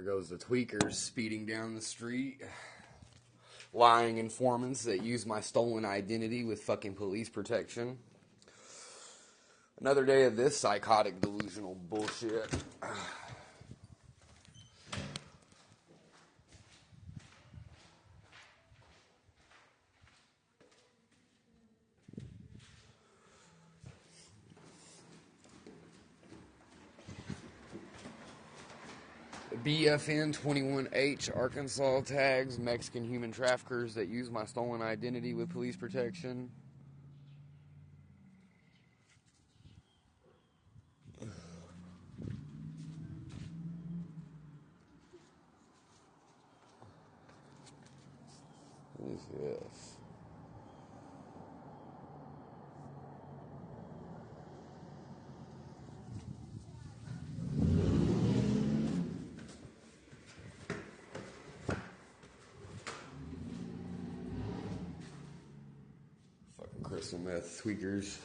There goes the tweakers speeding down the street. Lying informants that use my stolen identity with fucking police protection. Another day of this psychotic, delusional bullshit. BFN 21H Arkansas tags Mexican human traffickers that use my stolen identity with police protection. What is this? Fucking crystal meth tweakers.